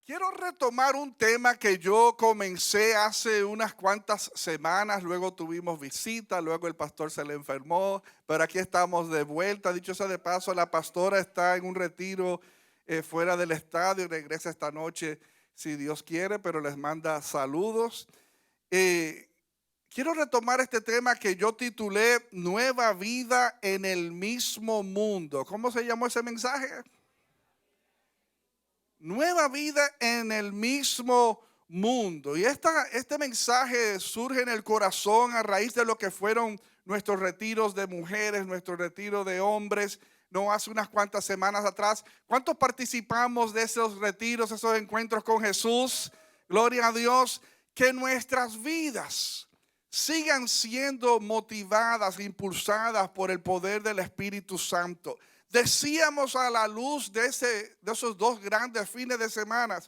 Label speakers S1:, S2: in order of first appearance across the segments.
S1: Quiero retomar un tema que yo comencé hace unas cuantas semanas, luego tuvimos visita, luego el pastor se le enfermó, pero aquí estamos de vuelta. Dicho sea de paso, la pastora está en un retiro fuera del estadio y regresa esta noche si Dios quiere, pero les manda saludos. Eh, Quiero retomar este tema que yo titulé Nueva vida en el mismo mundo. ¿Cómo se llamó ese mensaje? Nueva vida en el mismo mundo. Y este mensaje surge en el corazón a raíz de lo que fueron nuestros retiros de mujeres, nuestro retiro de hombres, no hace unas cuantas semanas atrás. ¿Cuántos participamos de esos retiros, esos encuentros con Jesús? Gloria a Dios, que nuestras vidas sigan siendo motivadas, impulsadas por el poder del Espíritu Santo. Decíamos a la luz de esos dos grandes fines de semana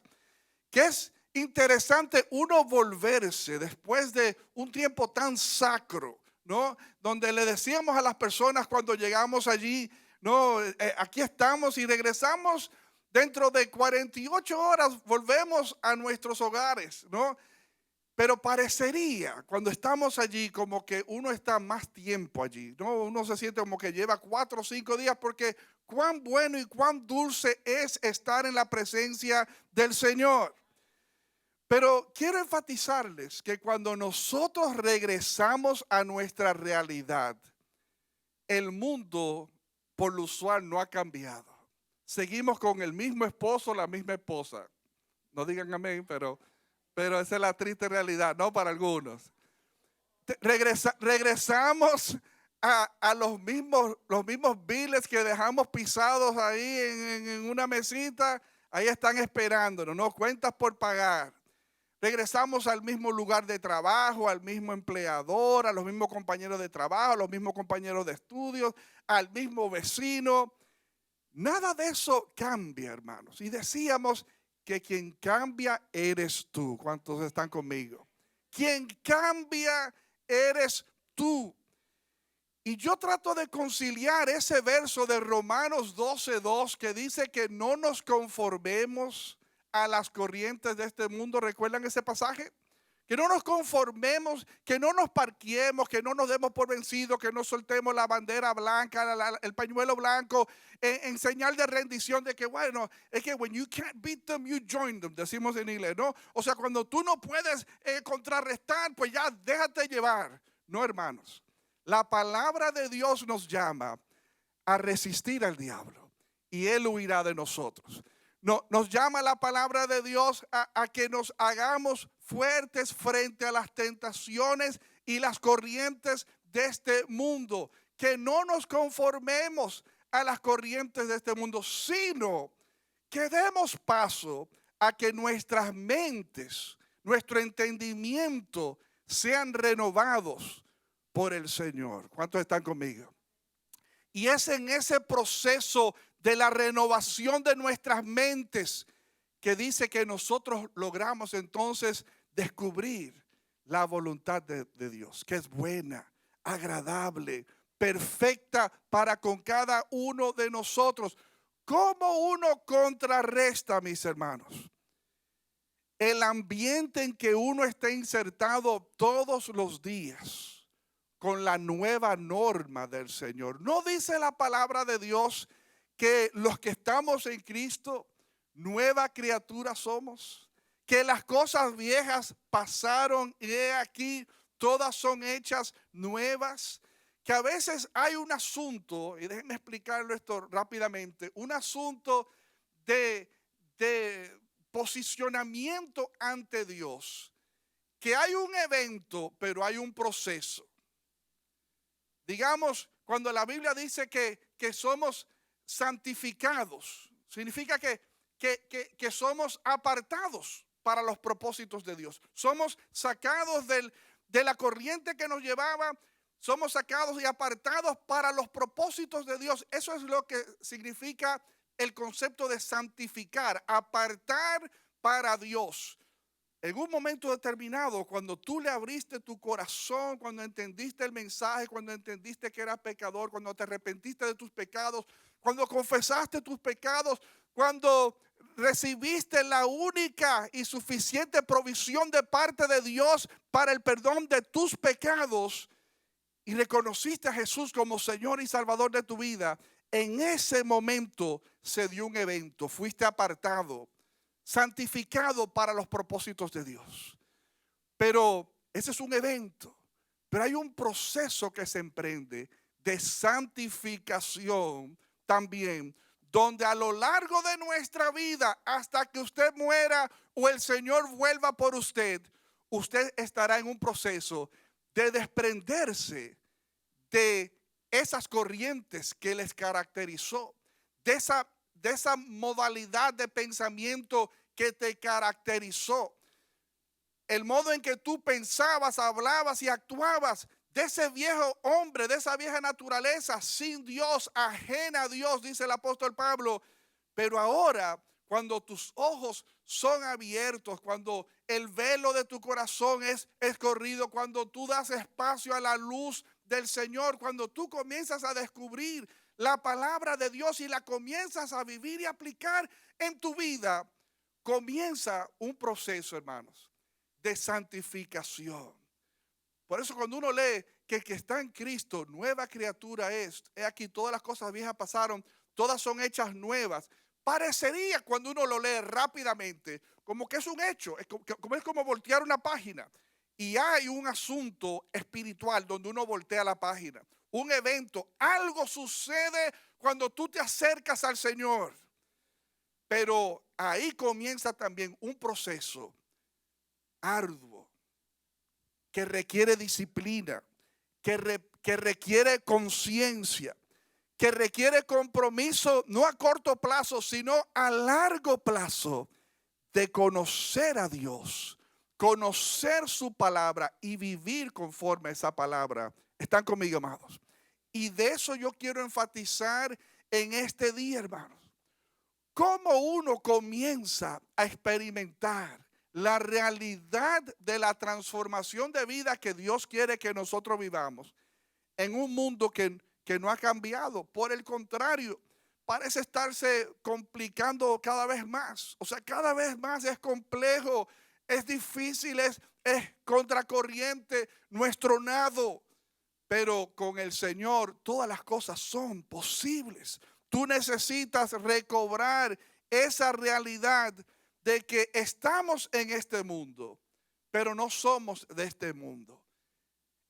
S1: que es interesante uno volverse después de un tiempo tan sacro, ¿no? Donde le decíamos a las personas cuando llegamos allí, no, aquí estamos y regresamos dentro de 48 horas, volvemos a nuestros hogares, ¿no? Pero parecería cuando estamos allí como que uno está más tiempo allí, ¿no? Uno se siente como que lleva 4 o 5 días porque cuán bueno y cuán dulce es estar en la presencia del Señor. Pero quiero enfatizarles que cuando nosotros regresamos a nuestra realidad, el mundo por lo usual no ha cambiado. Seguimos con el mismo esposo, la misma esposa. No digan amén, pero esa es la triste realidad, ¿no? Para algunos. Regresamos a los mismos biles que dejamos pisados ahí en una mesita. Ahí están esperándonos, ¿no? Cuentas por pagar. Regresamos al mismo lugar de trabajo, al mismo empleador, a los mismos compañeros de trabajo, a los mismos compañeros de estudios, al mismo vecino. Nada de eso cambia, hermanos. Y decíamos que quien cambia eres tú. ¿Cuántos están conmigo? Quien cambia eres tú. Y yo trato de conciliar ese verso de Romanos 12:2 que dice que no nos conformemos a las corrientes de este mundo. ¿Recuerdan ese pasaje? Que no nos conformemos, que no nos parquemos, que no nos demos por vencidos, que no soltemos la bandera blanca, el pañuelo blanco, en señal de rendición de que, bueno, es que when you can't beat them, you join them, decimos en inglés, ¿no? O sea, cuando tú no puedes contrarrestar, pues ya déjate llevar. No, hermanos. La palabra de Dios nos llama a resistir al diablo y él huirá de nosotros. No, nos llama la palabra de Dios a que nos hagamos fuertes frente a las tentaciones y las corrientes de este mundo. Que no nos conformemos a las corrientes de este mundo, sino que demos paso a que nuestras mentes, nuestro entendimiento sean renovados por el Señor. ¿Cuántos están conmigo? Y es en ese proceso de la renovación de nuestras mentes que dice que nosotros logramos entonces descubrir la voluntad de Dios, que es buena, agradable, perfecta para con cada uno de nosotros. ¿Cómo uno contrarresta, mis hermanos, el ambiente en que uno está insertado todos los días con la nueva norma del Señor? ¿No dice la palabra de Dios que los que estamos en Cristo, nueva criatura somos? Que las cosas viejas pasaron y he aquí, todas son hechas nuevas. Que a veces hay un asunto, y déjenme explicarlo esto rápidamente, un asunto de posicionamiento ante Dios. Que hay un evento, pero hay un proceso. Digamos, cuando la Biblia dice que somos santificados, significa que somos apartados para los propósitos de Dios. Somos sacados de la corriente que nos llevaba, somos sacados y apartados para los propósitos de Dios. Eso es lo que significa el concepto de santificar, apartar para Dios. En un momento determinado, cuando tú le abriste tu corazón, cuando entendiste el mensaje, cuando entendiste que eras pecador, cuando te arrepentiste de tus pecados, cuando confesaste tus pecados, cuando recibiste la única y suficiente provisión de parte de Dios para el perdón de tus pecados y reconociste a Jesús como Señor y Salvador de tu vida, en ese momento se dio un evento. Fuiste apartado, santificado para los propósitos de Dios. Pero ese es un evento. Pero hay un proceso que se emprende de santificación también, donde a lo largo de nuestra vida, hasta que usted muera o el Señor vuelva por usted, usted estará en un proceso de desprenderse de esas corrientes que les caracterizó, de esa modalidad de pensamiento que te caracterizó. El modo en que tú pensabas, hablabas y actuabas, de ese viejo hombre, de esa vieja naturaleza sin Dios, ajena a Dios, dice el apóstol Pablo. Pero ahora, cuando tus ojos son abiertos, cuando el velo de tu corazón es escorrido, cuando tú das espacio a la luz del Señor, cuando tú comienzas a descubrir la palabra de Dios y la comienzas a vivir y aplicar en tu vida, comienza un proceso, hermanos, de santificación. Por eso cuando uno lee que el que está en Cristo, nueva criatura es, he aquí todas las cosas viejas pasaron, todas son hechas nuevas. Parecería cuando uno lo lee rápidamente, como que es un hecho, es como voltear una página. Y hay un asunto espiritual donde uno voltea la página, un evento, algo sucede cuando tú te acercas al Señor. Pero ahí comienza también un proceso arduo, que requiere disciplina, que requiere conciencia, que requiere compromiso, no a corto plazo, sino a largo plazo, de conocer a Dios, conocer su palabra y vivir conforme a esa palabra. ¿Están conmigo, amados? Y de eso yo quiero enfatizar en este día, hermanos. ¿Cómo uno comienza a experimentar la realidad de la transformación de vida que Dios quiere que nosotros vivamos en un mundo que no ha cambiado? Por el contrario, parece estarse complicando cada vez más. O sea, cada vez más es complejo, es difícil, es contracorriente nuestro nado. Pero con el Señor todas las cosas son posibles. Tú necesitas recobrar esa realidad de que estamos en este mundo, pero no somos de este mundo.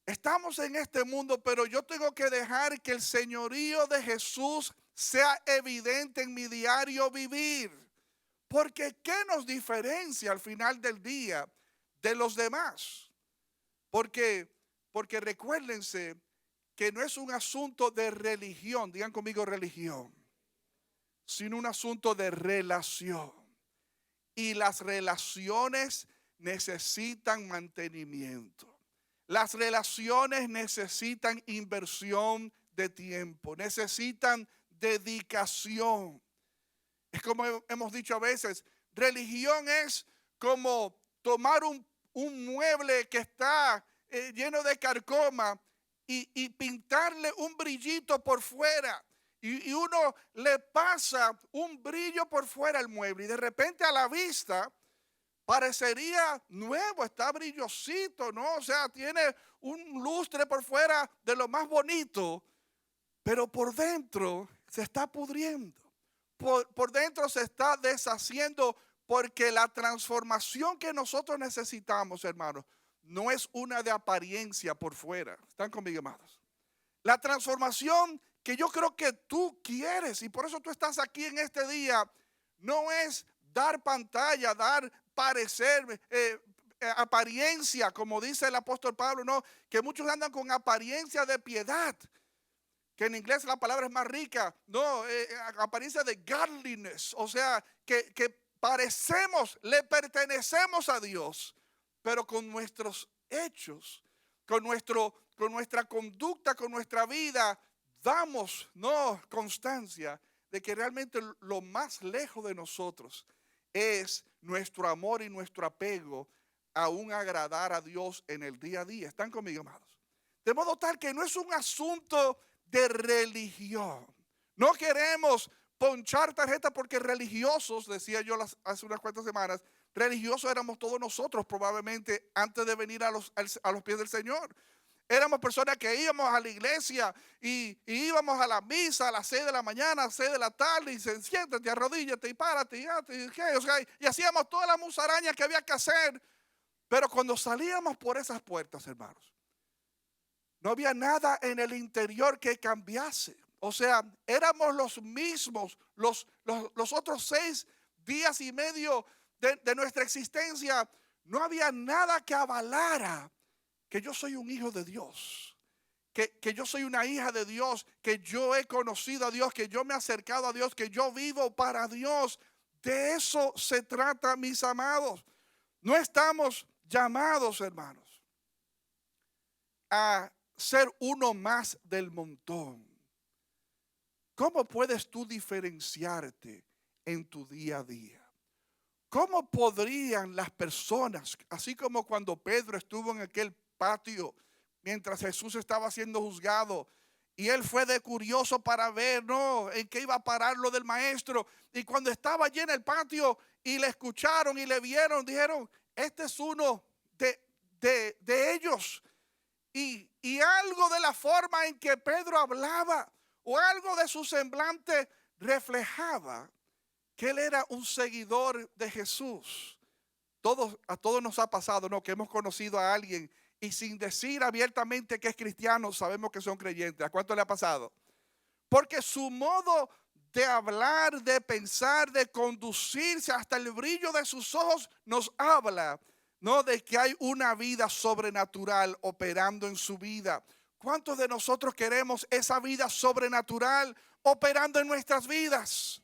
S1: Estamos en este mundo, pero yo tengo que dejar que el señorío de Jesús sea evidente en mi diario vivir. Porque ¿qué nos diferencia al final del día de los demás? Porque recuérdense que no es un asunto de religión, digan conmigo religión, sino un asunto de relación. Y las relaciones necesitan mantenimiento. Las relaciones necesitan inversión de tiempo, necesitan dedicación. Es como hemos dicho a veces, religión es como tomar un mueble que está lleno de carcoma y pintarle un brillito por fuera. Y uno le pasa un brillo por fuera al mueble y de repente a la vista parecería nuevo, está brillosito, ¿no? O sea, tiene un lustre por fuera de lo más bonito, pero por dentro se está pudriendo. Por dentro se está deshaciendo, porque la transformación que nosotros necesitamos, hermanos, no es una de apariencia por fuera. ¿Están conmigo, amados? La transformación que yo creo que tú quieres, y por eso tú estás aquí en este día, no es dar pantalla, dar parecer, apariencia, como dice el apóstol Pablo, no, que muchos andan con apariencia de piedad, que en inglés la palabra es más rica, no, apariencia de godliness, o sea, que parecemos, le pertenecemos a Dios, pero con nuestros hechos, con nuestra conducta, con nuestra vida, damos constancia de que realmente lo más lejos de nosotros es nuestro amor y nuestro apego a un agradar a Dios en el día a día. ¿Están conmigo, amados? De modo tal que no es un asunto de religión. No queremos ponchar tarjeta porque religiosos, decía yo hace unas cuantas semanas, religiosos éramos todos nosotros probablemente antes de venir a los pies del Señor. Éramos personas que íbamos a la iglesia y íbamos a la misa a las 6 de la mañana, a las 6 de la tarde, y siéntate, arrodíllate y párate, o sea, y hacíamos toda la musaraña que había que hacer. Pero cuando salíamos por esas puertas, hermanos, no había nada en el interior que cambiase. O sea, éramos los mismos los otros 6 días y medio de nuestra existencia. No había nada que avalara que yo soy un hijo de Dios, que yo soy una hija de Dios, que yo he conocido a Dios, que yo me he acercado a Dios, que yo vivo para Dios. De eso se trata, mis amados. No estamos llamados, hermanos, a ser uno más del montón. ¿Cómo puedes tú diferenciarte en tu día a día? ¿Cómo podrían las personas, así como cuando Pedro estuvo en aquel patio mientras Jesús estaba siendo juzgado, y él fue de curioso para ver, ¿no?, en qué iba a parar lo del maestro, y cuando estaba allí en el patio y le escucharon y le vieron, dijeron, este es uno de ellos. Y algo de la forma en que Pedro hablaba o algo de su semblante reflejaba que él era un seguidor de Jesús. A todos nos ha pasado, ¿no?, que hemos conocido a alguien y sin decir abiertamente que es cristiano, sabemos que son creyentes. ¿A cuánto le ha pasado? Porque su modo de hablar, de pensar, de conducirse, hasta el brillo de sus ojos nos habla, ¿no?, de que hay una vida sobrenatural operando en su vida. ¿Cuántos de nosotros queremos esa vida sobrenatural operando en nuestras vidas?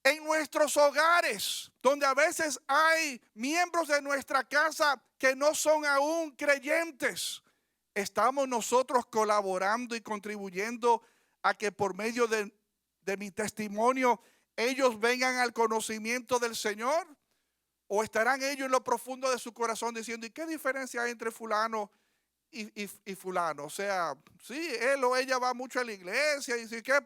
S1: En nuestros hogares, donde a veces hay miembros de nuestra casa que no son aún creyentes, ¿estamos nosotros colaborando y contribuyendo a que por medio de mi testimonio ellos vengan al conocimiento del Señor? ¿O estarán ellos en lo profundo de su corazón diciendo, ¿y qué diferencia hay entre fulano y fulano? O sea, sí, él o ella va mucho a la iglesia y sí que,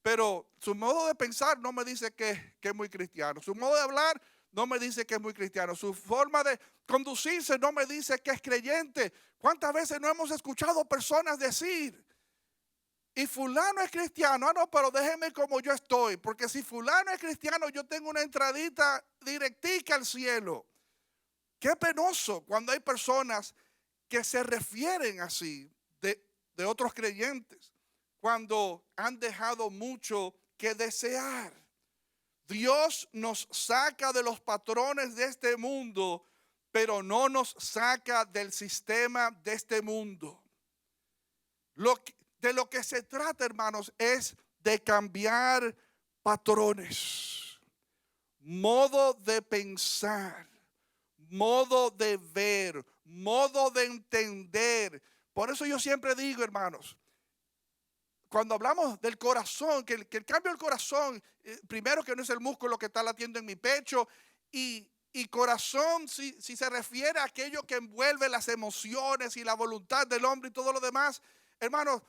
S1: pero su modo de pensar no me dice que es muy cristiano. Su modo de hablar no me dice que es muy cristiano. Su forma de conducirse no me dice que es creyente. ¿Cuántas veces no hemos escuchado personas decir, y fulano es cristiano? Ah, no, pero déjeme como yo estoy, porque si fulano es cristiano, yo tengo una entradita directica al cielo. Qué penoso cuando hay personas que se refieren así de otros creyentes, cuando han dejado mucho que desear. Dios nos saca de los patrones de este mundo, pero no nos saca del sistema de este mundo. De lo que se trata, hermanos, es de cambiar patrones, modo de pensar, modo de ver, modo de entender. Por eso yo siempre digo, hermanos, cuando hablamos del corazón, que el cambio del corazón, primero que no es el músculo que está latiendo en mi pecho, y corazón si se refiere a aquello que envuelve las emociones y la voluntad del hombre y todo lo demás, hermanos,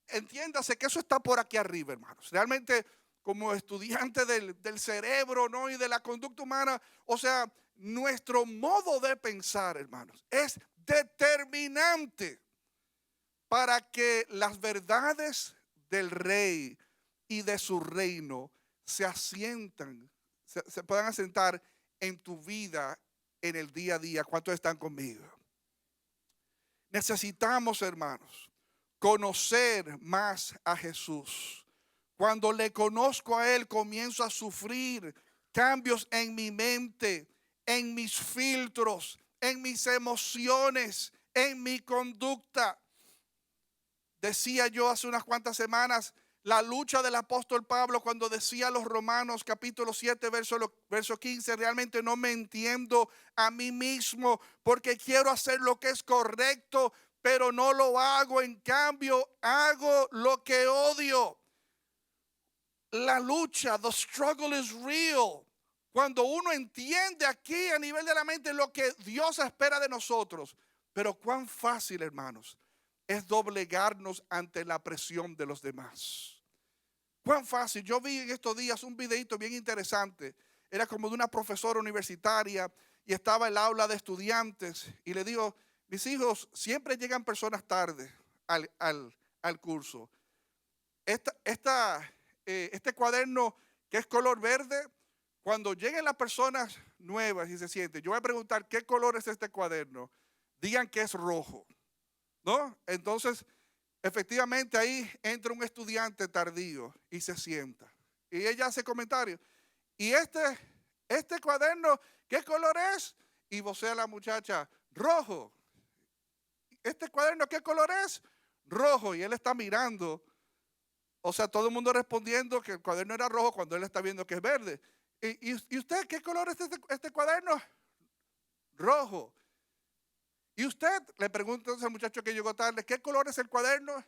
S1: entiéndase que eso está por aquí arriba, hermanos. Realmente, como estudiante del cerebro, ¿no?, y de la conducta humana, o sea, nuestro modo de pensar, hermanos, es determinante para que las verdades del rey y de su reino se asientan, se puedan asentar en tu vida en el día a día. ¿Cuántos están conmigo? Necesitamos, hermanos, conocer más a Jesús. Cuando le conozco a Él, comienzo a sufrir cambios en mi mente, en mis filtros, en mis emociones, en mi conducta. Decía yo hace unas cuantas semanas la lucha del apóstol Pablo cuando decía a los Romanos capítulo 7 verso 15, realmente no me entiendo a mí mismo porque quiero hacer lo que es correcto, pero no lo hago, en cambio hago lo que odio. La lucha, the struggle is real. Cuando uno entiende aquí a nivel de la mente lo que Dios espera de nosotros, pero cuán fácil, hermanos, es doblegarnos ante la presión de los demás. Cuán fácil. Yo vi en estos días un videito bien interesante. Era como de una profesora universitaria y estaba el aula de estudiantes y le digo, mis hijos, siempre llegan personas tarde al curso. Este cuaderno que es color verde, cuando lleguen las personas nuevas y se sienten, yo voy a preguntar qué color es este cuaderno. Digan que es rojo, ¿no? Entonces, efectivamente ahí entra un estudiante tardío y se sienta. Y ella hace comentarios. ¿Y este cuaderno qué color es? Y vocea la muchacha, rojo. ¿Este cuaderno qué color es? Rojo. Y él está mirando. O sea, todo el mundo respondiendo que el cuaderno era rojo cuando él está viendo que es verde. ¿Y usted qué color es este cuaderno? Rojo. ¿Y usted? Le pregunta entonces al muchacho que llegó tarde, ¿qué color es el cuaderno?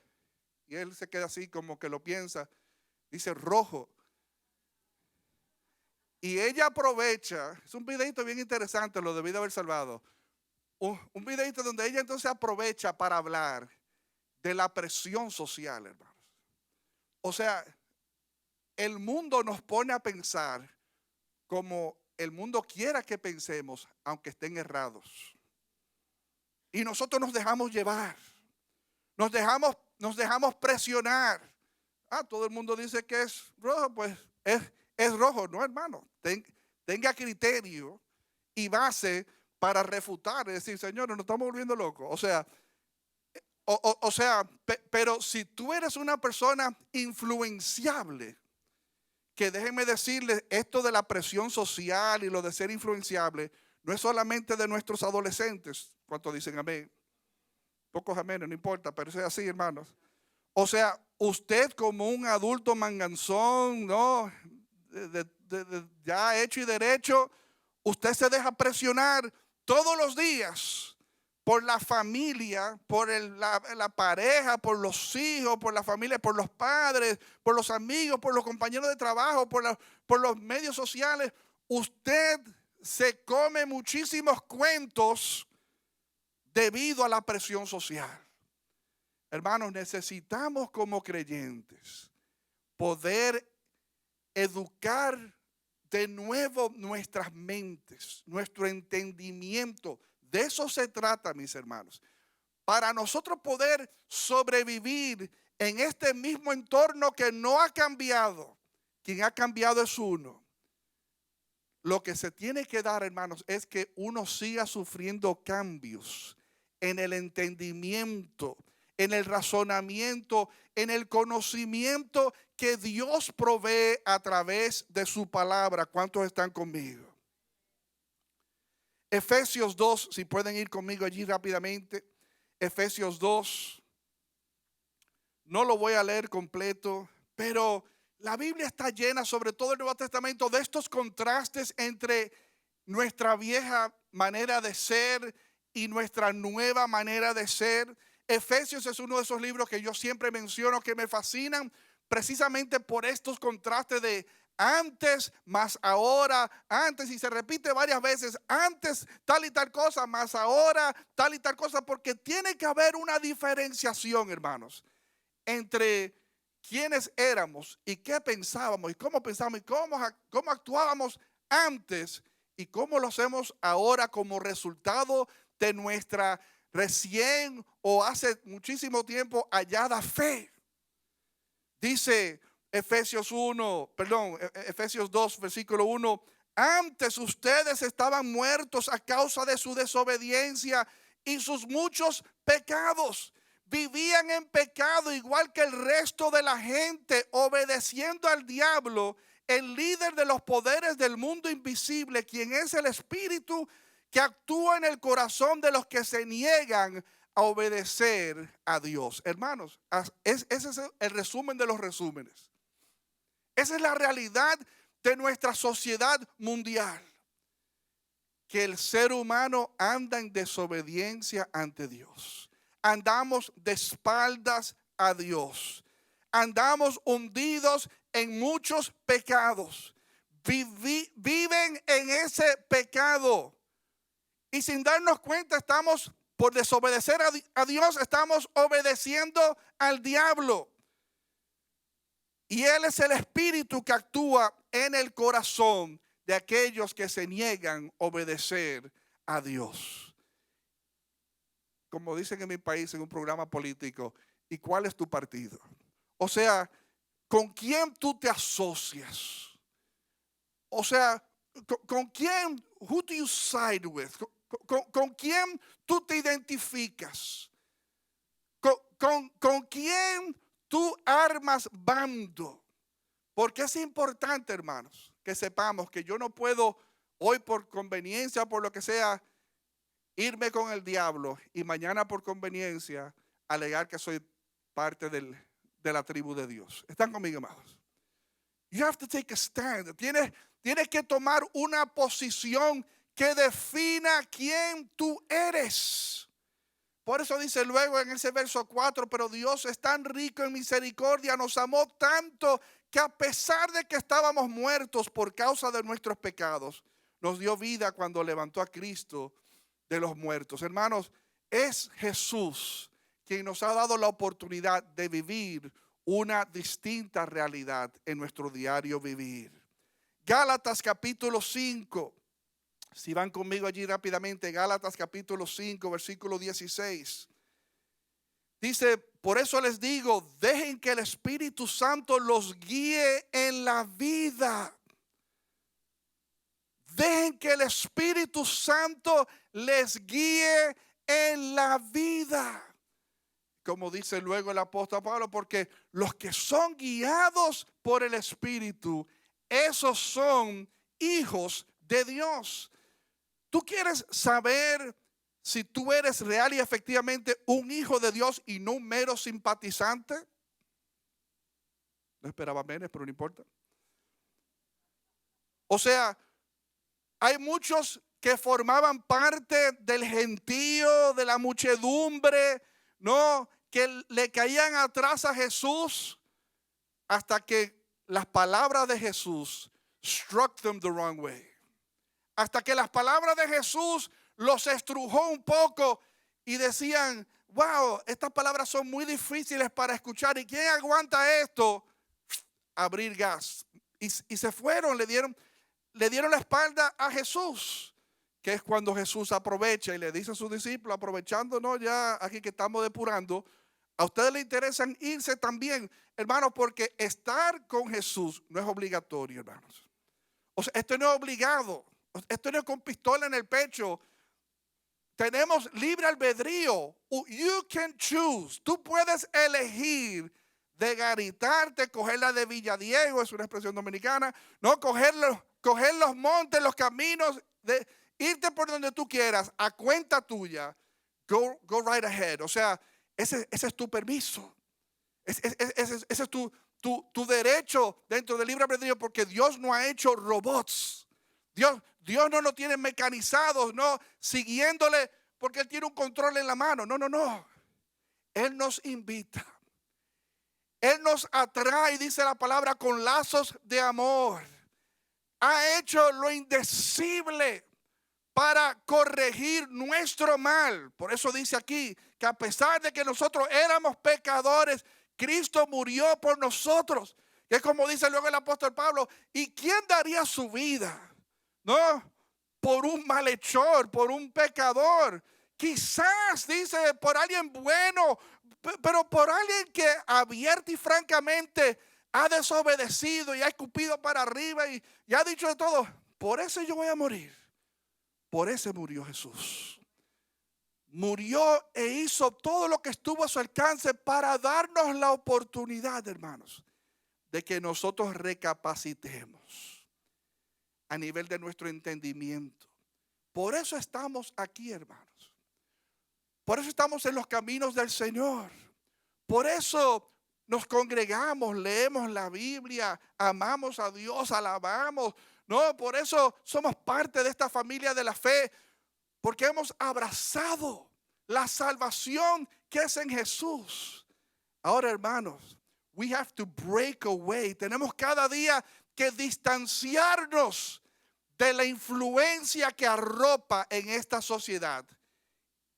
S1: Y él se queda así como que lo piensa. Dice rojo. Y ella aprovecha, es un videito bien interesante, lo debí de haber salvado. Un videito donde ella entonces aprovecha para hablar de la presión social, hermanos. O sea, el mundo nos pone a pensar como el mundo quiera que pensemos, aunque estén errados. Y nosotros nos dejamos llevar, nos dejamos presionar. Todo el mundo dice que es rojo, pues es rojo. No, hermano, tenga criterio y base para refutar, es decir, señores, nos estamos volviendo locos. Pero si tú eres una persona influenciable, que déjenme decirles, esto de la presión social y lo de ser influenciable, no es solamente de nuestros adolescentes. ¿Cuántos dicen amén? Pocos amenes, no importa, pero eso es así, hermanos. O sea, usted como un adulto manganzón, ¿no? Ya hecho y derecho, usted se deja presionar todos los días por la familia, por la pareja, por los hijos, por la familia, por los padres, por los amigos, por los compañeros de trabajo, por los medios sociales. Usted se come muchísimos cuentos debido a la presión social. Hermanos, necesitamos como creyentes poder educar de nuevo nuestras mentes, nuestro entendimiento. De eso se trata, mis hermanos. Para nosotros poder sobrevivir en este mismo entorno que no ha cambiado. Quien ha cambiado es uno. Lo que se tiene que dar, hermanos, es que uno siga sufriendo cambios en el entendimiento, en el razonamiento, en el conocimiento que Dios provee a través de su palabra. ¿Cuántos están conmigo? Efesios 2, si pueden ir conmigo allí rápidamente. Efesios 2. No lo voy a leer completo, pero la Biblia está llena, sobre todo el Nuevo Testamento, de estos contrastes entre nuestra vieja manera de ser y nuestra nueva manera de ser. Efesios es uno de esos libros que yo siempre menciono que me fascinan precisamente por estos contrastes de antes más ahora, antes, y se repite varias veces, antes tal y tal cosa, más ahora tal y tal cosa, porque tiene que haber una diferenciación, hermanos, entre quiénes éramos y qué pensábamos y cómo pensábamos y cómo actuábamos antes y cómo lo hacemos ahora como resultado de nuestra recién o hace muchísimo tiempo hallada fe. Dice Efesios 2, versículo 1, antes ustedes estaban muertos a causa de su desobediencia y sus muchos pecados. Vivían en pecado igual que el resto de la gente, obedeciendo al diablo, el líder de los poderes del mundo invisible, quien es el espíritu que actúa en el corazón de los que se niegan a obedecer a Dios. Hermanos, ese es el resumen de los resúmenes. Esa es la realidad de nuestra sociedad mundial. Que el ser humano anda en desobediencia ante Dios. Andamos de espaldas a Dios. Andamos hundidos en muchos pecados. Viven en ese pecado. Y sin darnos cuenta estamos, por desobedecer a Dios, estamos obedeciendo al diablo. Y Él es el Espíritu que actúa en el corazón de aquellos que se niegan a obedecer a Dios. Como dicen en mi país en un programa político, ¿y cuál es tu partido? O sea, ¿con quién tú te asocias? O sea, ¿con quién? Who do you side with? ¿Con quién tú te identificas? ¿Con quién tú armas bando? Porque es importante, hermanos, que sepamos que yo no puedo hoy por conveniencia, por lo que sea, irme con el diablo y mañana por conveniencia alegar que soy parte de la tribu de Dios. ¿Están conmigo, amados? You have to take a stand. Tienes que tomar una posición que defina quién tú eres. Por eso dice luego en ese verso 4, pero Dios es tan rico en misericordia, nos amó tanto que a pesar de que estábamos muertos por causa de nuestros pecados, nos dio vida cuando levantó a Cristo de los muertos. Hermanos, es Jesús quien nos ha dado la oportunidad de vivir una distinta realidad en nuestro diario vivir. Gálatas capítulo 5. Si van conmigo allí rápidamente, Gálatas capítulo 5, versículo 16. Dice, por eso les digo, dejen que el Espíritu Santo los guíe en la vida. Dejen que el Espíritu Santo les guíe en la vida. Como dice luego el apóstol Pablo, porque los que son guiados por el Espíritu, esos son hijos de Dios. ¿Tú quieres saber si tú eres real y efectivamente un hijo de Dios y no un mero simpatizante? No esperaba menos, pero no importa. O sea, hay muchos que formaban parte del gentío, de la muchedumbre, ¿no? Que le caían atrás a Jesús hasta que las palabras de Jesús struck them the wrong way. Hasta que las palabras de Jesús los estrujó un poco y decían, wow, estas palabras son muy difíciles para escuchar. ¿Y quién aguanta esto? Abrir gas. Y se fueron, le dieron la espalda a Jesús. Que es cuando Jesús aprovecha y le dice a sus discípulos, aprovechándonos ya aquí que estamos depurando, a ustedes les interesan irse también, hermanos, porque estar con Jesús no es obligatorio, hermanos. O sea, esto no es obligado. Esto no es con pistola en el pecho. Tenemos libre albedrío. You can choose. Tú puedes elegir de garitarte, coger la de Villadiego, es una expresión dominicana, no coger los montes, los caminos, irte por donde tú quieras, a cuenta tuya. Go right ahead. O sea, ese es tu permiso. Ese es tu derecho dentro del libre albedrío, porque Dios no ha hecho robots. Dios no nos tiene mecanizados, no siguiéndole porque Él tiene un control en la mano. No. Él nos invita. Él nos atrae, dice la palabra, con lazos de amor. Ha hecho lo indecible para corregir nuestro mal. Por eso dice aquí que a pesar de que nosotros éramos pecadores, Cristo murió por nosotros. Que es como dice luego el apóstol Pablo, ¿y quién daría su vida? ¿No? Por un malhechor, por un pecador. Quizás, dice, por alguien bueno, pero por alguien que abierta y francamente ha desobedecido y ha escupido para arriba y ha dicho de todo. Por eso yo voy a morir. Por eso murió Jesús. Murió e hizo todo lo que estuvo a su alcance para darnos la oportunidad, hermanos, de que nosotros recapacitemos a nivel de nuestro entendimiento. Por eso estamos aquí, hermanos. Por eso estamos en los caminos del Señor. Por eso nos congregamos, leemos la Biblia, amamos a Dios, alabamos. No, por eso somos parte de esta familia de la fe, porque hemos abrazado la salvación que es en Jesús. Ahora, hermanos, we have to break away. Tenemos cada día que distanciarnos de la influencia que arropa en esta sociedad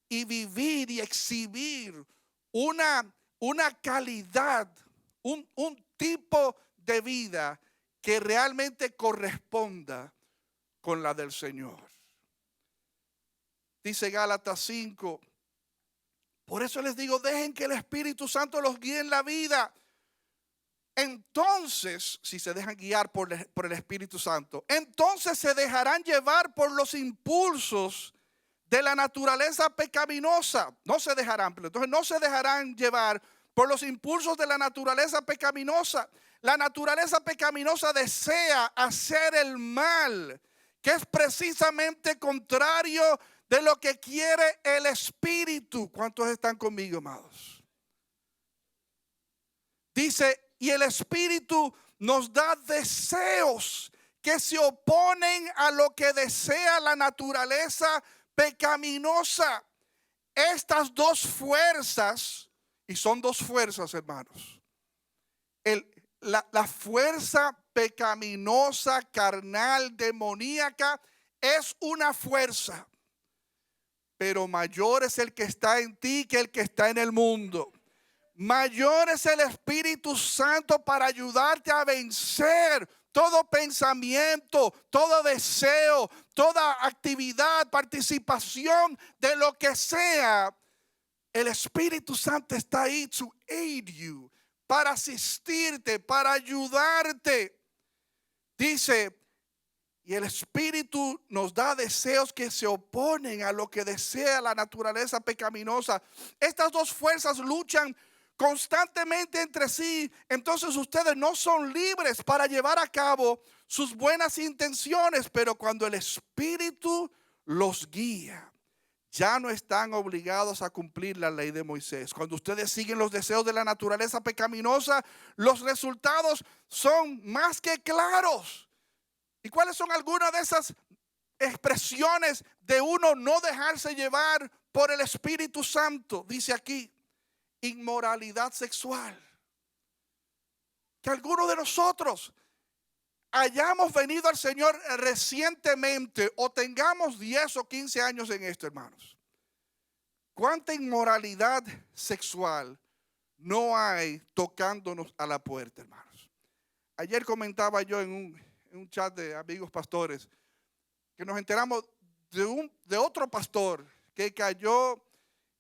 S1: y vivir y exhibir una calidad, un tipo de vida que realmente corresponda con la del Señor. Dice Gálatas 5, por eso les digo, dejen que el Espíritu Santo los guíe en la vida. Entonces, si se dejan guiar por el Espíritu Santo, entonces se dejarán llevar por los impulsos de la naturaleza pecaminosa. No se dejarán, pero entonces no se dejarán llevar por los impulsos de la naturaleza pecaminosa. La naturaleza pecaminosa desea hacer el mal, que es precisamente contrario de lo que quiere el Espíritu. ¿Cuántos están conmigo, amados? Dice, y el Espíritu nos da deseos que se oponen a lo que desea la naturaleza pecaminosa. Estas dos fuerzas, y son dos fuerzas, hermanos. La fuerza pecaminosa, carnal, demoníaca, es una fuerza. Pero mayor es el que está en ti que el que está en el mundo. Mayor es el Espíritu Santo para ayudarte a vencer todo pensamiento, todo deseo, toda actividad, participación de lo que sea. El Espíritu Santo está ahí to aid you, para asistirte, para ayudarte. Dice, y el Espíritu nos da deseos que se oponen a lo que desea la naturaleza pecaminosa. Estas dos fuerzas luchan constantemente entre sí. Entonces ustedes no son libres para llevar a cabo sus buenas intenciones, pero cuando el Espíritu los guía, ya no están obligados a cumplir la ley de Moisés. Cuando ustedes siguen los deseos de la naturaleza pecaminosa, los resultados son más que claros. ¿Y cuáles son algunas de esas expresiones de uno no dejarse llevar por el Espíritu Santo? Dice aquí, inmoralidad sexual. Que algunos de nosotros hayamos venido al Señor recientemente o tengamos 10 o 15 años en esto, hermanos. ¿Cuánta inmoralidad sexual no hay tocándonos a la puerta, hermanos? Ayer comentaba yo en un chat de amigos pastores que nos enteramos de otro pastor que cayó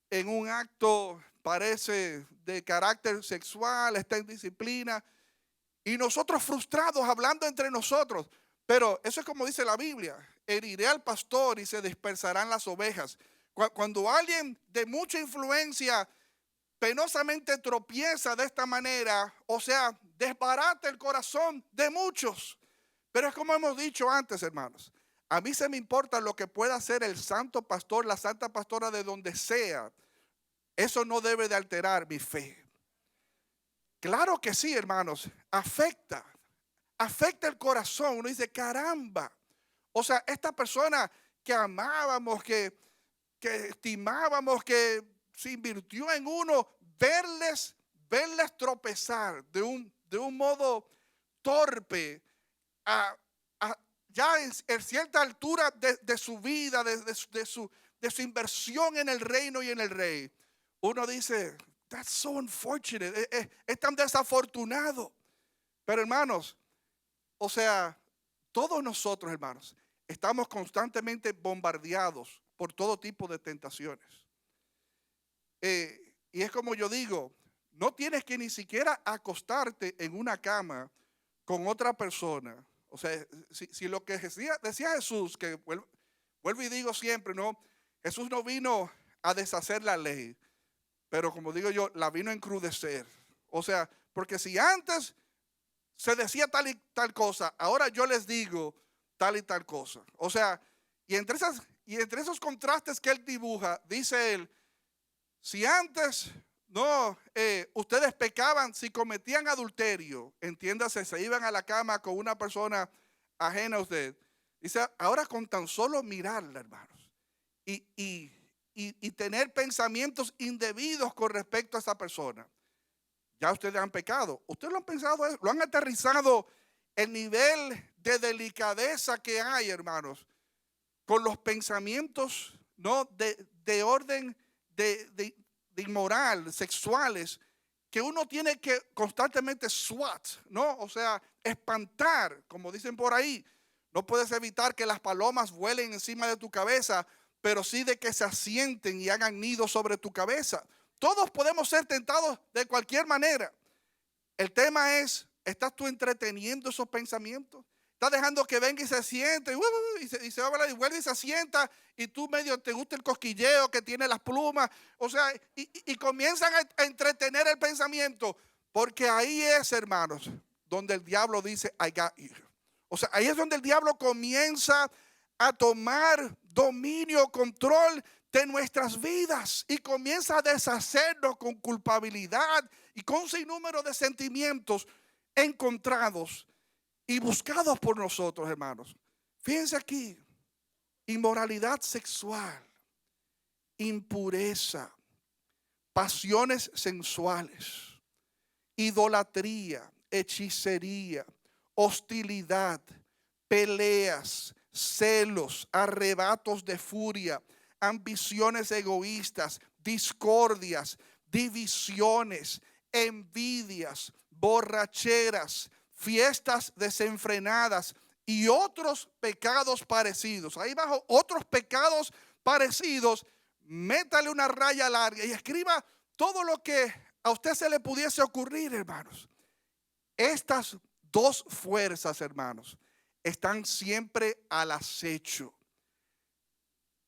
S1: en un acto, parece, de carácter sexual, está en disciplina, y nosotros frustrados hablando entre nosotros. Pero eso es como dice la Biblia, heriré al pastor y se dispersarán las ovejas. Cuando alguien de mucha influencia penosamente tropieza de esta manera, o sea, desbarata el corazón de muchos. Pero es como hemos dicho antes, hermanos, a mí se me importa lo que pueda hacer el santo pastor, la santa pastora de donde sea. Eso no debe de alterar mi fe. Claro que sí, hermanos, afecta el corazón. Uno dice, caramba, o sea, esta persona que amábamos, que estimábamos, que se invirtió en uno, verles tropezar de un modo torpe, ya en cierta altura de su vida, de su inversión en el reino y en el rey. Uno dice, that's so unfortunate, es tan desafortunado. Pero hermanos, o sea, todos nosotros, hermanos, estamos constantemente bombardeados por todo tipo de tentaciones. Y es como yo digo, no tienes que ni siquiera acostarte en una cama con otra persona. O sea, si lo que decía Jesús, que vuelvo y digo siempre, ¿no? Jesús no vino a deshacer la ley, pero como digo yo, la vino a encrudecer. O sea, porque si antes se decía tal y tal cosa, ahora yo les digo tal y tal cosa. O sea, y entre esos contrastes que él dibuja, dice él, si antes ustedes pecaban, si cometían adulterio, entiéndase, se iban a la cama con una persona ajena a usted. Dice, ahora con tan solo mirarla, hermanos, y tener pensamientos indebidos con respecto a esa persona, ya ustedes han pecado. Ustedes lo han pensado, lo han aterrizado el nivel de delicadeza que hay, hermanos, con los pensamientos, ¿no? de orden de inmoral, sexuales, que uno tiene que constantemente swat, ¿no? O sea, espantar, como dicen por ahí. No puedes evitar que las palomas vuelen encima de tu cabeza, pero sí de que se asienten y hagan nido sobre tu cabeza. Todos podemos ser tentados de cualquier manera. El tema es, ¿estás tú entreteniendo esos pensamientos? ¿Estás dejando que venga y se siente y se va y vuelve y se sienta y tú medio te gusta el cosquilleo que tiene las plumas? O sea, y comienzan a entretener el pensamiento, porque ahí es, hermanos, donde el diablo dice, I got you. O sea, ahí es donde el diablo comienza a tomar dominio, control de nuestras vidas y comienza a deshacernos con culpabilidad y con un sinnúmero de sentimientos encontrados y buscados por nosotros, hermanos. Fíjense aquí: inmoralidad sexual, impureza, pasiones sensuales, idolatría, hechicería, hostilidad, peleas, celos, arrebatos de furia, ambiciones egoístas, discordias, divisiones, envidias, borracheras, fiestas desenfrenadas y otros pecados parecidos. Ahí bajo, otros pecados parecidos, métale una raya larga y escriba todo lo que a usted se le pudiese ocurrir, hermanos. Estas dos fuerzas, hermanos, están siempre al acecho.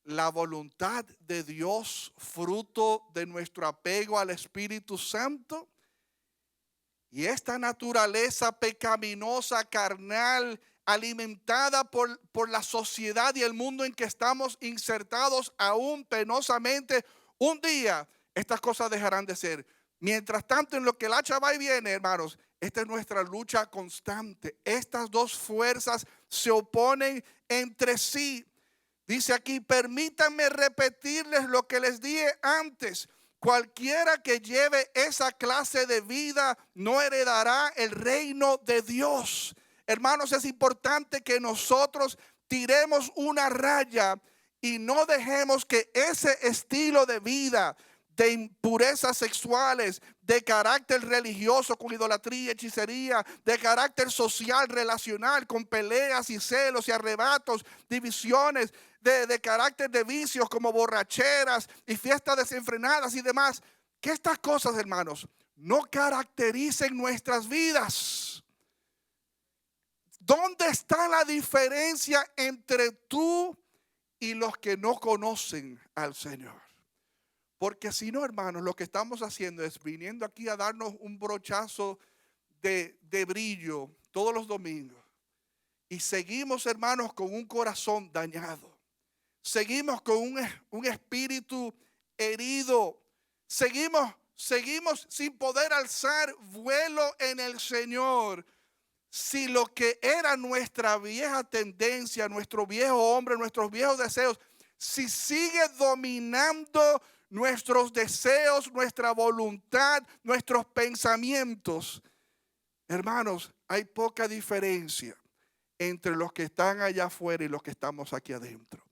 S1: La voluntad de Dios, fruto de nuestro apego al Espíritu Santo, y esta naturaleza pecaminosa, carnal, alimentada por la sociedad y el mundo en que estamos insertados aún penosamente, un día estas cosas dejarán de ser. Mientras tanto, en lo que el hacha va y viene, hermanos, esta es nuestra lucha constante. Estas dos fuerzas se oponen entre sí. Dice aquí, permítanme repetirles lo que les dije antes. Cualquiera que lleve esa clase de vida no heredará el reino de Dios. Hermanos, es importante que nosotros tiremos una raya y no dejemos que ese estilo de vida de impurezas sexuales, de carácter religioso con idolatría, hechicería, de carácter social, relacional, con peleas y celos y arrebatos, divisiones, de carácter de vicios como borracheras y fiestas desenfrenadas y demás, que estas cosas, hermanos, no caractericen nuestras vidas. ¿Dónde está la diferencia entre tú y los que no conocen al Señor? Porque si no, hermanos, lo que estamos haciendo es viniendo aquí a darnos un brochazo de brillo todos los domingos. Y seguimos, hermanos, con un corazón dañado. Seguimos con un espíritu herido. Seguimos sin poder alzar vuelo en el Señor. Si lo que era nuestra vieja tendencia, nuestro viejo hombre, nuestros viejos deseos, si sigue dominando nuestros deseos, nuestra voluntad, nuestros pensamientos, hermanos, hay poca diferencia entre los que están allá afuera y los que estamos aquí adentro.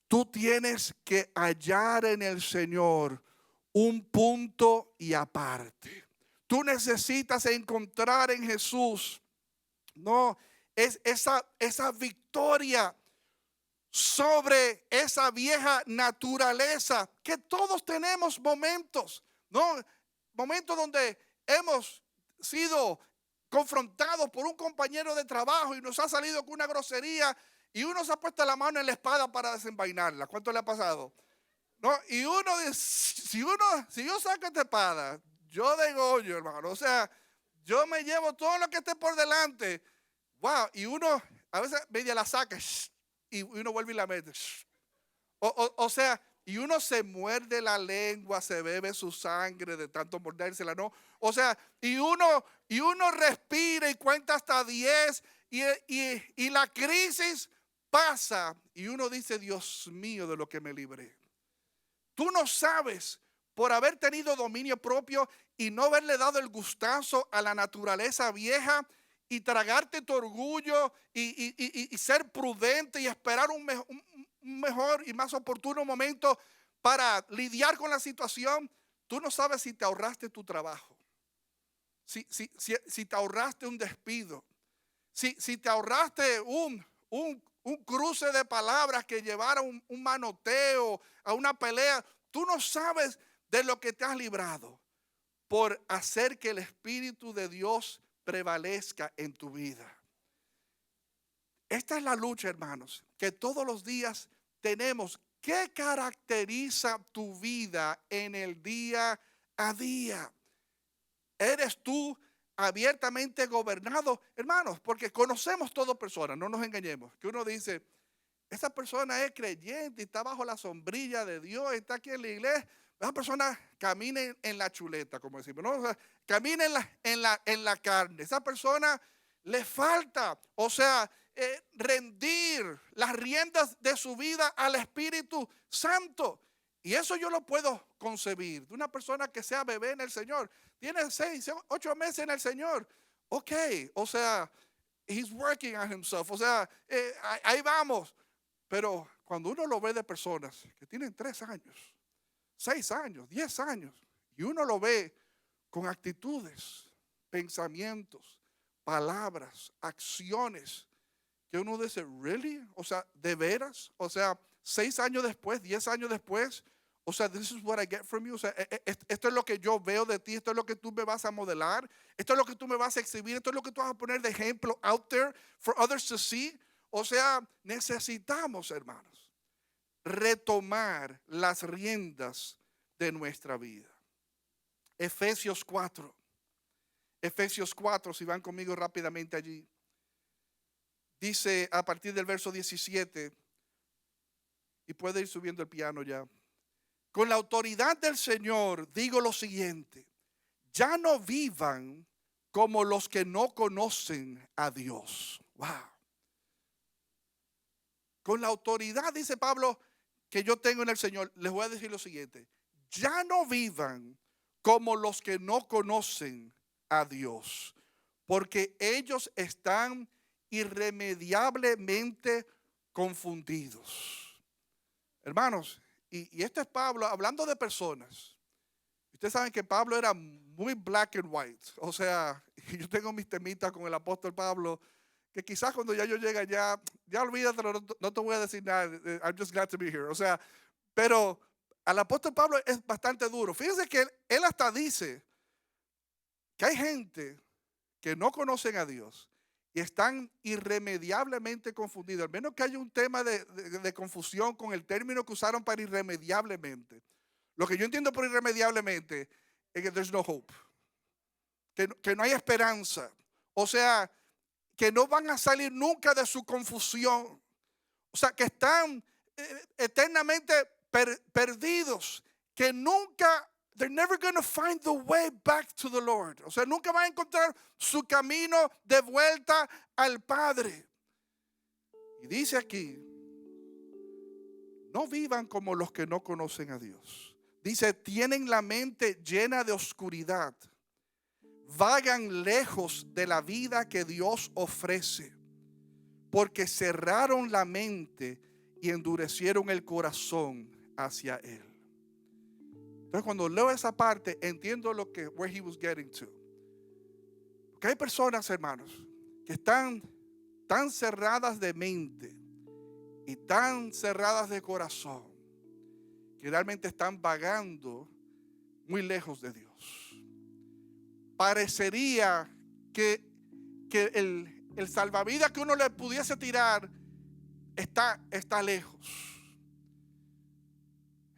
S1: Tú tienes que hallar en el Señor un punto y aparte. Tú necesitas encontrar en Jesús, no, es esa victoria sobre esa vieja naturaleza, que todos tenemos momentos, ¿no? Momentos donde hemos sido confrontados por un compañero de trabajo y nos ha salido con una grosería y uno se ha puesto la mano en la espada para desenvainarla. ¿Cuánto le ha pasado? ¿No? Y uno dice, si yo saco esta espada, yo degollo, hermano. O sea, yo me llevo todo lo que esté por delante. Wow, y uno a veces media la saca y uno vuelve y la mete. O sea, y uno se muerde la lengua, se bebe su sangre de tanto mordérsela, ¿no? O sea, y uno respira y cuenta hasta 10 y la crisis pasa y uno dice, Dios mío, de lo que me libré. Tú no sabes, por haber tenido dominio propio y no haberle dado el gustazo a la naturaleza vieja y tragarte tu orgullo y ser prudente y esperar un mejor y más oportuno momento para lidiar con la situación. Tú no sabes si te ahorraste tu trabajo. si te ahorraste un despido, si te ahorraste un cruce de palabras que llevara un manoteo, a una pelea, tú no sabes de lo que te has librado por hacer que el Espíritu de Dios prevalezca en tu vida. Esta es la lucha, hermanos, que todos los días tenemos. ¿Qué caracteriza tu vida en el día a día? ¿Eres tú abiertamente gobernado? Hermanos, porque conocemos todas personas, no nos engañemos. Que uno dice, esa persona es creyente y está bajo la sombrilla de Dios, está aquí en la iglesia. Esa persona camina en la chuleta, como decimos, ¿no? O sea, camina en la carne. Esa persona le falta, o sea, rendir las riendas de su vida al Espíritu Santo. Y eso yo lo puedo concebir de una persona que sea bebé en el Señor. Tiene 6, 8 meses en el Señor. Ok, o sea, he's working on himself. O sea, ahí vamos. Pero cuando uno lo ve de personas que tienen 3 años, 6 años, 10 años, y uno lo ve con actitudes, pensamientos, palabras, acciones, que uno dice, ¿really? O sea, ¿de veras? O sea, 6 años después, 10 años después, o sea, this is what I get from you. O sea, esto es lo que yo veo de ti, esto es lo que tú me vas a modelar, esto es lo que tú me vas a exhibir, esto es lo que tú vas a poner de ejemplo out there for others to see. O sea, necesitamos, hermanos, retomar las riendas de nuestra vida. Efesios 4, si van conmigo rápidamente allí. Dice a partir del verso 17, y puede ir subiendo el piano ya. Con la autoridad del Señor digo lo siguiente: ya no vivan como los que no conocen a Dios. Wow. Con la autoridad, dice Pablo, que yo tengo en el Señor, les voy a decir lo siguiente: ya no vivan como los que no conocen a Dios, porque ellos están irremediablemente confundidos. Hermanos, y esto es Pablo hablando de personas. Ustedes saben que Pablo era muy black and white. O sea, yo tengo mis temitas con el apóstol Pablo, que quizás cuando ya yo llegue allá, ya olvídate, no te voy a decir nada. I'm just glad to be here. O sea, pero al apóstol Pablo es bastante duro. Fíjense que él hasta dice que hay gente que no conocen a Dios y están irremediablemente confundidos. Al menos que haya un tema de confusión con el término que usaron para irremediablemente. Lo que yo entiendo por irremediablemente es que there's no hope. Que no hay esperanza. O sea, que no van a salir nunca de su confusión. O sea, que están eternamente perdidos. Que nunca, they're never going to find the way back to the Lord. O sea, nunca van a encontrar su camino de vuelta al Padre. Y dice aquí, no vivan como los que no conocen a Dios. Dice, tienen la mente llena de oscuridad. Vagan lejos de la vida que Dios ofrece, porque cerraron la mente y endurecieron el corazón hacia Él. Entonces, cuando leo esa parte, entiendo where he was getting to. Porque hay personas, hermanos, que están tan cerradas de mente y tan cerradas de corazón, que realmente están vagando muy lejos de Dios. Parecería que el salvavidas que uno le pudiese tirar está lejos.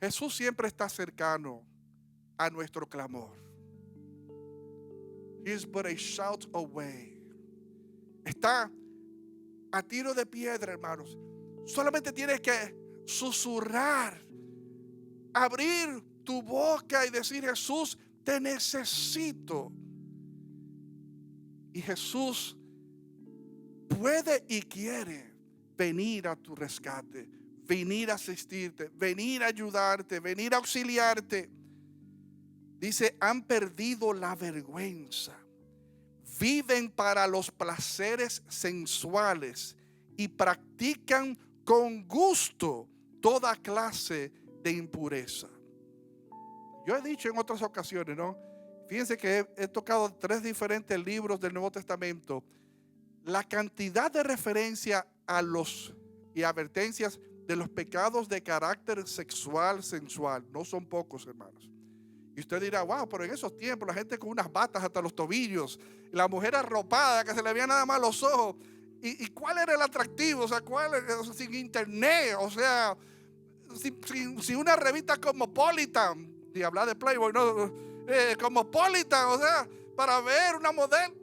S1: Jesús siempre está cercano a nuestro clamor. He is but a shout away. Está a tiro de piedra, hermanos. Solamente tienes que susurrar, abrir tu boca y decir: Jesús, te necesito. Y Jesús puede y quiere venir a tu rescate, venir a asistirte, venir a ayudarte, venir a auxiliarte. Dice, han perdido la vergüenza, viven para los placeres sensuales y practican con gusto toda clase de impureza. Yo he dicho en otras ocasiones, ¿no? Fíjense que he tocado 3 diferentes libros del Nuevo Testamento. La cantidad de referencia a los y advertencias de los pecados de carácter sexual, sensual, no son pocos, hermanos. Y usted dirá, wow, pero en esos tiempos la gente con unas batas hasta los tobillos, y la mujer arropada que se le veía nada más los ojos. ¿Y cuál era el atractivo? O sea, sin internet, o sea, sin una revista Cosmopolitan, ni hablar de Playboy, no, Cosmopolitan, o sea, para ver una modelo.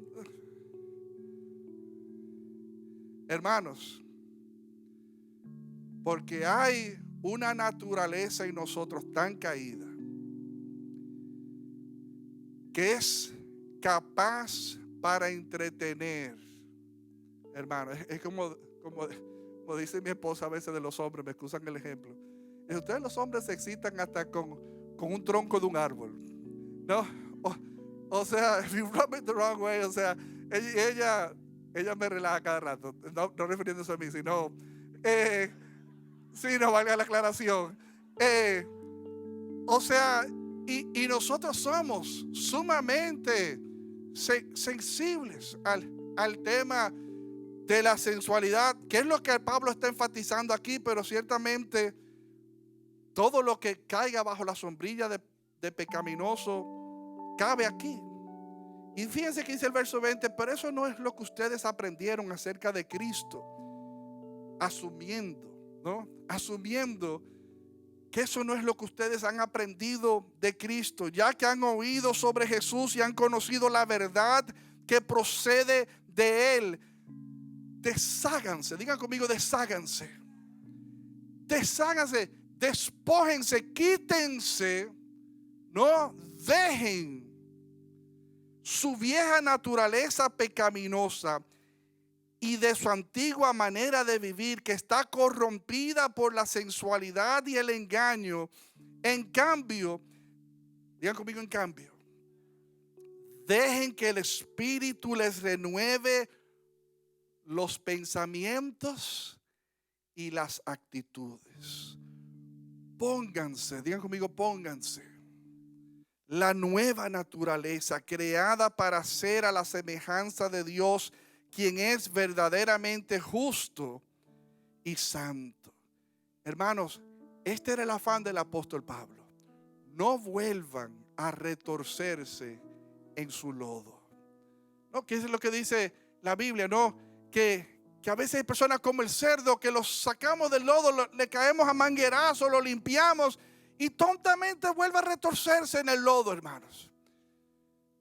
S1: Hermanos, porque hay una naturaleza en nosotros tan caída que es capaz para entretener. Hermano, es como dice mi esposa a veces de los hombres, me excusan el ejemplo. Ustedes los hombres se excitan hasta con un tronco de un árbol, ¿no? O sea, if you rub it the wrong way, o sea, ella me relaja cada rato, no refiriéndose a mí, sino, sí, no valga la aclaración. O sea, y nosotros somos sumamente sensibles al tema de la sensualidad, que es lo que Pablo está enfatizando aquí, pero ciertamente todo lo que caiga bajo la sombrilla de pecaminoso cabe aquí. Y fíjense que dice el verso 20, pero eso no es lo que ustedes aprendieron acerca de Cristo, asumiendo que eso no es lo que ustedes han aprendido de Cristo, ya que han oído sobre Jesús y han conocido la verdad que procede de Él. Desháganse, digan conmigo, desháganse, despójense, quítense, no dejen su vieja naturaleza pecaminosa y de su antigua manera de vivir, que está corrompida por la sensualidad y el engaño. En cambio, digan conmigo, en cambio, dejen que el Espíritu les renueve los pensamientos y las actitudes. Pónganse, digan conmigo, pónganse la nueva naturaleza creada para ser a la semejanza de Dios, quien es verdaderamente justo y santo. Hermanos, este era el afán del apóstol Pablo. No vuelvan a retorcerse en su lodo. ¿No? ¿Qué es lo que dice la Biblia? ¿No? Que a veces hay personas como el cerdo que los sacamos del lodo, le caemos a manguerazo, lo limpiamos y tontamente vuelve a retorcerse en el lodo, hermanos.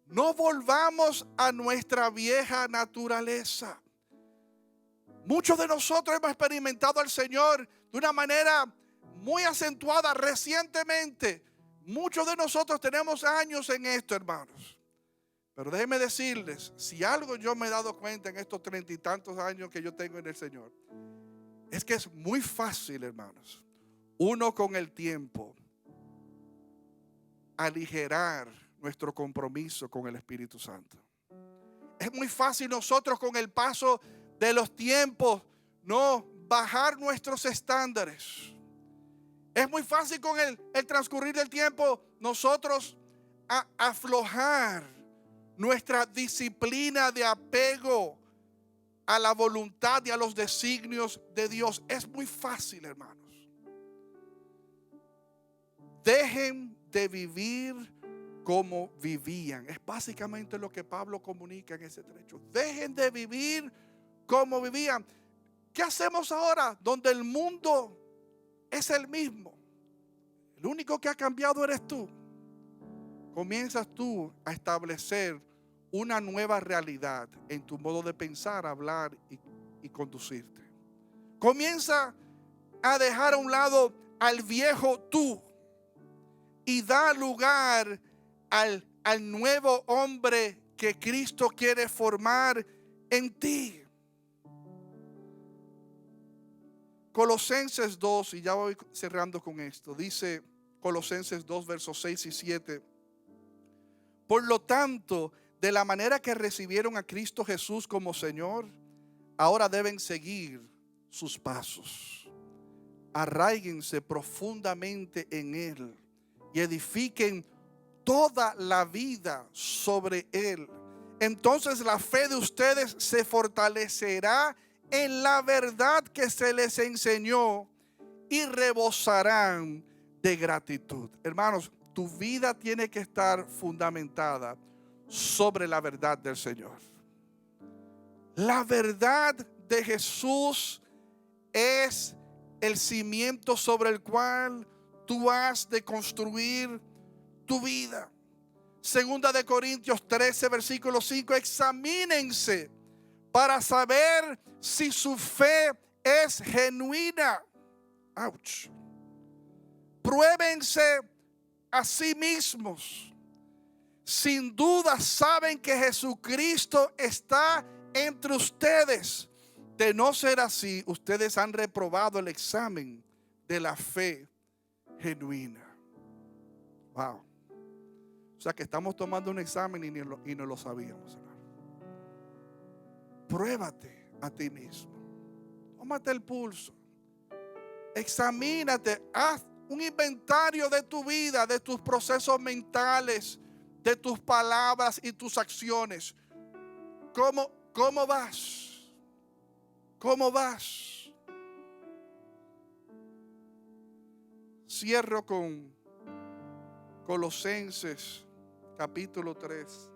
S1: No volvamos a nuestra vieja naturaleza. Muchos de nosotros hemos experimentado al Señor de una manera muy acentuada recientemente. Muchos de nosotros tenemos años en esto, hermanos. Pero déjenme decirles, si algo yo me he dado cuenta en estos 30 y tantos años que yo tengo en el Señor, es que es muy fácil, hermanos, uno con el tiempo aligerar nuestro compromiso con el Espíritu Santo. Es muy fácil nosotros con el paso de los tiempos no bajar nuestros estándares. Es muy fácil con el transcurrir del tiempo nosotros aflojar nuestra disciplina de apego a la voluntad y a los designios de Dios. Es muy fácil, hermanos. Dejen de vivir como vivían. Es básicamente lo que Pablo comunica en ese trecho. Dejen de vivir como vivían. ¿Qué hacemos ahora? Donde el mundo es el mismo. El único que ha cambiado eres tú. Comienzas tú a establecer una nueva realidad en tu modo de pensar, hablar y conducirte. Comienza a dejar a un lado al viejo tú y da lugar al nuevo hombre que Cristo quiere formar en ti. Colosenses 2, y ya voy cerrando con esto, dice Colosenses 2, versos 6 y 7. Por lo tanto, de la manera que recibieron a Cristo Jesús como Señor, ahora deben seguir sus pasos. Arráiguense profundamente en Él y edifiquen toda la vida sobre él. Entonces la fe de ustedes se fortalecerá en la verdad que se les enseñó y rebosarán de gratitud. Hermanos, tu vida tiene que estar fundamentada sobre la verdad del Señor. La verdad de Jesús es el cimiento sobre el cual tú has de construir tu vida. Segunda de Corintios 13, versículo 5. Examínense para saber si su fe es genuina. Ouch. Pruébense a sí mismos. Sin duda saben que Jesucristo está entre ustedes. De no ser así, ustedes han reprobado el examen de la fe genuina. Wow. O sea que estamos tomando un examen y no lo sabíamos, hermano. Pruébate a ti mismo. Tómate el pulso. Examínate. Haz un inventario de tu vida, de tus procesos mentales, de tus palabras y tus acciones. ¿Cómo vas? ¿Cómo vas? Cierro con Colosenses capítulo 3,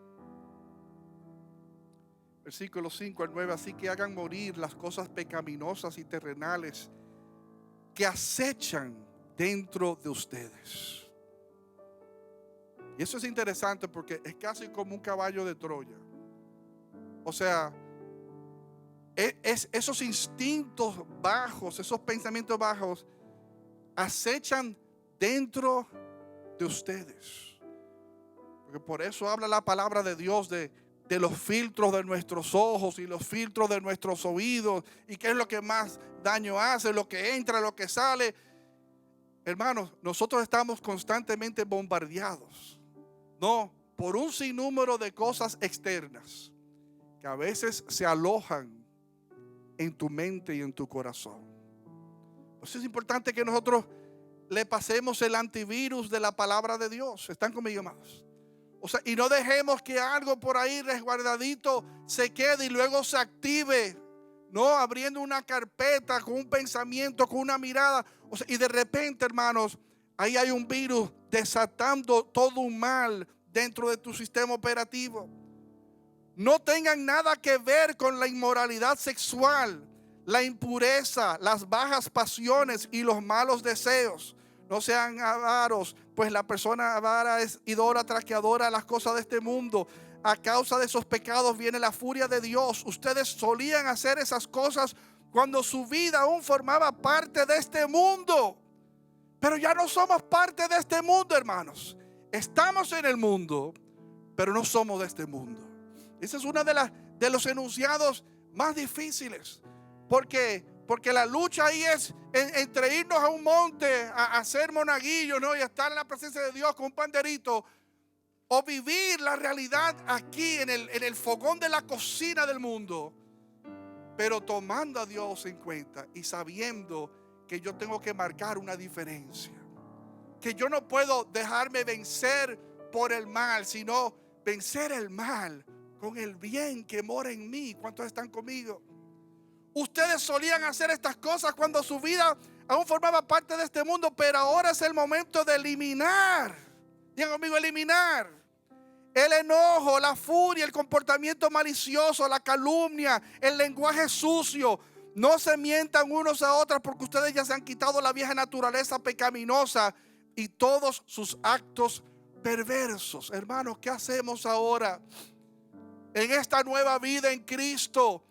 S1: versículo 5 al 9. Así que hagan morir las cosas pecaminosas y terrenales que acechan dentro de ustedes. Y eso es interesante porque es casi como un caballo de Troya. O sea, esos instintos bajos, esos pensamientos bajos acechan dentro de ustedes. Porque por eso habla la palabra de Dios de los filtros de nuestros ojos y los filtros de nuestros oídos, y qué es lo que más daño hace, lo que entra, lo que sale. Hermanos, nosotros estamos constantemente bombardeados, no por un sinnúmero de cosas externas que a veces se alojan en tu mente y en tu corazón. Por eso es importante que nosotros le pasemos el antivirus de la palabra de Dios. ¿Están conmigo, amados? O sea, y no dejemos que algo por ahí resguardadito se quede y luego se active. No, abriendo una carpeta con un pensamiento, con una mirada. O sea, y de repente, hermanos, ahí hay un virus desatando todo un mal dentro de tu sistema operativo. No tengan nada que ver con la inmoralidad sexual, la impureza, las bajas pasiones y los malos deseos. No sean avaros, pues la persona avara es idólatra que adora las cosas de este mundo. A causa de esos pecados viene la furia de Dios. Ustedes solían hacer esas cosas cuando su vida aún formaba parte de este mundo. Pero ya no somos parte de este mundo, hermanos. Estamos en el mundo, pero no somos de este mundo. Ese es uno de los enunciados más difíciles. Porque la lucha ahí es entre irnos a un monte a hacer monaguillo, ¿no? Y estar en la presencia de Dios con un panderito, o vivir la realidad aquí en el fogón de la cocina del mundo, pero tomando a Dios en cuenta y sabiendo que yo tengo que marcar una diferencia, que yo no puedo dejarme vencer por el mal, sino vencer el mal con el bien que mora en mí. ¿Cuántos están conmigo? Ustedes solían hacer estas cosas cuando su vida aún formaba parte de este mundo, pero ahora es el momento de eliminar. Digan conmigo, eliminar el enojo, la furia, el comportamiento malicioso, la calumnia, el lenguaje sucio. No se mientan unos a otros, porque ustedes ya se han quitado la vieja naturaleza pecaminosa y todos sus actos perversos. Hermanos, ¿qué hacemos ahora en esta nueva vida en Cristo?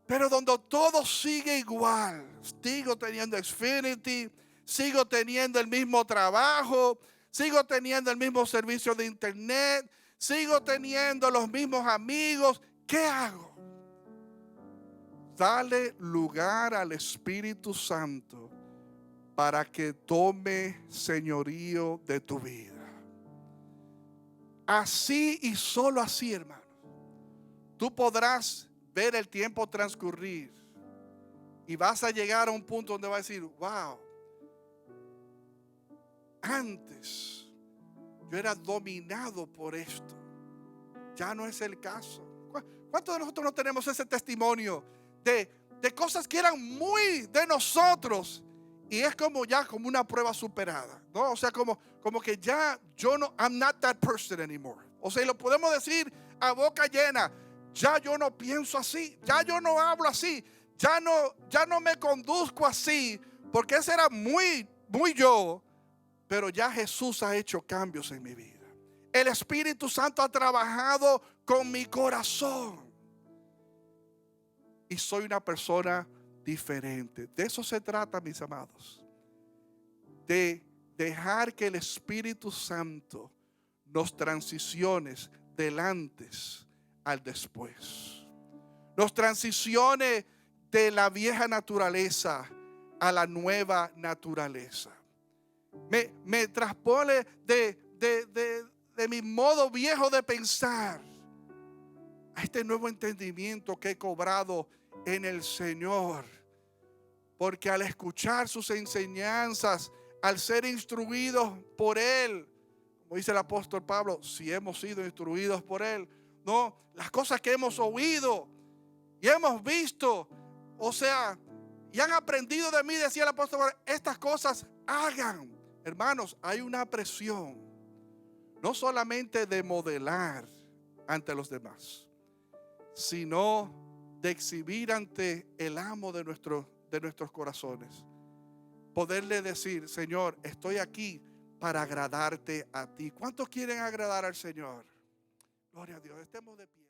S1: Pero donde todo sigue igual. Sigo teniendo Xfinity, sigo teniendo el mismo trabajo, sigo teniendo el mismo servicio de internet, sigo teniendo los mismos amigos. ¿Qué hago? Dale lugar al Espíritu Santo para que tome señorío de tu vida. Así y solo así, hermano, tú podrás ver el tiempo transcurrir y vas a llegar a un punto donde vas a decir: wow, antes yo era dominado por esto. Ya no es el caso. ¿Cuántos de nosotros no tenemos ese testimonio de cosas que eran muy de nosotros y es como una prueba superada, ¿no? O sea, como que ya yo no, I'm not that person anymore. O sea, y lo podemos decir a boca llena. Ya yo no pienso así, ya yo no hablo así, ya no me conduzco así, porque ese era muy yo, pero ya Jesús ha hecho cambios en mi vida. El Espíritu Santo ha trabajado con mi corazón y soy una persona diferente. De eso se trata, mis amados, de dejar que el Espíritu Santo nos transicione del antes al después, nos transicione de la vieja naturaleza a la nueva naturaleza, me traspone de mi modo viejo de pensar a este nuevo entendimiento que he cobrado en el Señor. Porque al escuchar sus enseñanzas, al ser instruidos por Él, como dice el apóstol Pablo, si hemos sido instruidos por Él, no, las cosas que hemos oído y hemos visto, o sea, y han aprendido de mí, decía el apóstol Pablo, estas cosas hagan. Hermanos, hay una presión, no solamente de modelar ante los demás, sino de exhibir ante el amo de nuestros corazones, poderle decir, Señor, estoy aquí para agradarte a ti. ¿Cuántos quieren agradar al Señor? Gloria a Dios, estemos de pie.